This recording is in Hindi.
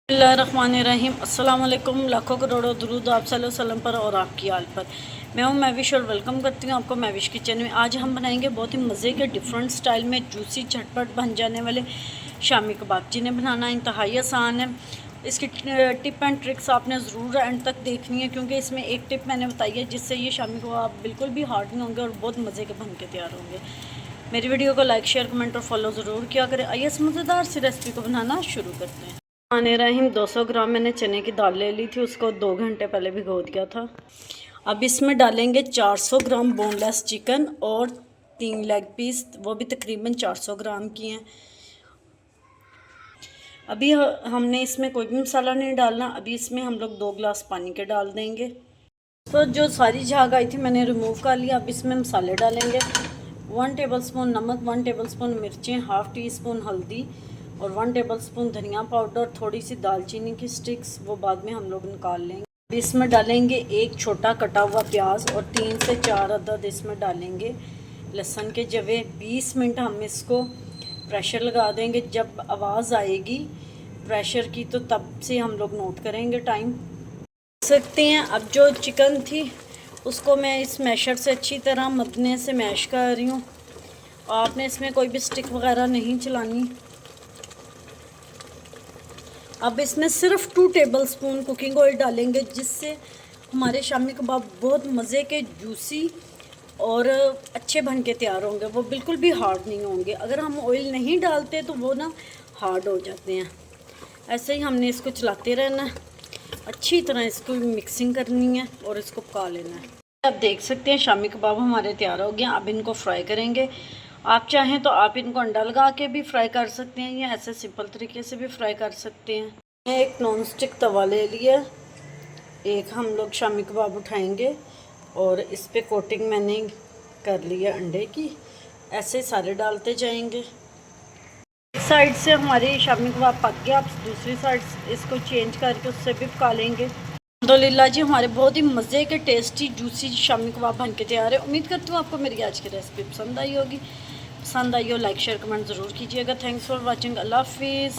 बिस्मिल्लाहिर्रहमानिर्रहीम। अस्सलाम वालेकुम। लाखों करोड़ों दुरूद आप सल्लल्लाहु अलैहि वसल्लम पर और आपकी आल पर। मैं हूं मैविश और वेलकम करती हूं आपको मैविश किचन में। आज हम बनाएंगे बहुत ही मज़े के डिफरेंट स्टाइल में जूसी झटपट बन जाने वाले शामी कबाब। जिन्हें बनाना इंतहाई आसान है। इसकी टिप एंड ट्रिक्स आपने ज़रूर एंड तक देखनी है, क्योंकि इसमें एक टिप मैंने बताई है जिससे ये शामी कबाब बिल्कुल भी हार्ड नहीं होंगे और बहुत मज़े के बन के तैयार होंगे। मेरी वीडियो को लाइक शेयर कमेंट और फॉलो ज़रूर किया करें। आइए इस मज़ेदार सी रेसिपी को बनाना शुरू करते हैं। रहीम 200 ग्राम मैंने चने की दाल ले ली थी, उसको 2 घंटे पहले भिगो दिया था। अब इसमें डालेंगे 400 ग्राम बोनलेस चिकन और 3 लेग पीस, वो भी तकरीबन 400 ग्राम की हैं। अभी हमने इसमें कोई भी मसाला नहीं डालना। अभी इसमें हम लोग 2 गिलास पानी के डाल देंगे। तो जो सारी झाग आई थी मैंने रिमूव कर लिया। अब इसमें मसाले डालेंगे। 1 टेबलस्पून नमक, 1 टेबलस्पून मिर्चें, हाफ़ टी स्पून हल्दी और 1 टेबलस्पून धनिया पाउडर, थोड़ी सी दालचीनी की स्टिक्स, वो बाद में हम लोग निकाल लेंगे। अब इसमें डालेंगे एक छोटा कटा हुआ प्याज और 3 से 4 अदद इसमें डालेंगे लहसुन के जवे। 20 मिनट हम इसको प्रेशर लगा देंगे। जब आवाज़ आएगी प्रेशर की तो तब से हम लोग नोट करेंगे टाइम। सकते हैं अब जो चिकन थी उसको मैं इस मैशर से अच्छी तरह मदने से मैश कर रही हूँ। आपने इसमें कोई भी स्टिक वगैरह नहीं चलानी। अब इसमें सिर्फ 2 टेबलस्पून कुकिंग ऑयल डालेंगे, जिससे हमारे शामी कबाब बहुत मज़े के जूसी और अच्छे बन के तैयार होंगे। वो बिल्कुल भी हार्ड नहीं होंगे। अगर हम ऑयल नहीं डालते तो वो ना हार्ड हो जाते हैं। ऐसे ही हमने इसको चलाते रहना है, अच्छी तरह इसको मिक्सिंग करनी है और इसको पका लेना है। आप देख सकते हैं शामी कबाब हमारे तैयार हो गए। अब इनको फ्राई करेंगे। आप चाहें तो आप इनको अंडा लगा के भी फ्राई कर सकते हैं या ऐसे सिंपल तरीके से भी फ्राई कर सकते हैं। मैं एक नॉन स्टिक तवा ले लिया। एक हम लोग शामी कबाब उठाएंगे और इस पे कोटिंग मैंने कर लिया अंडे की। ऐसे सारे डालते जाएंगे। एक साइड से हमारी शामी कबाब पक गया। आप दूसरी साइड इसको चेंज करके उससे भी पका लेंगे। अल्हम्दुलिल्लाह जी, हमारे बहुत ही मज़े के टेस्टी जूसी शामी कबाब बन के तैयार है। उम्मीद करती हूँ आपको मेरी आज की रेसिपी पसंद आई होगी। पसंद आई हो लाइक शेयर कमेंट ज़रूर कीजिएगा। Thanks for watching. अल्लाह हाफिज़।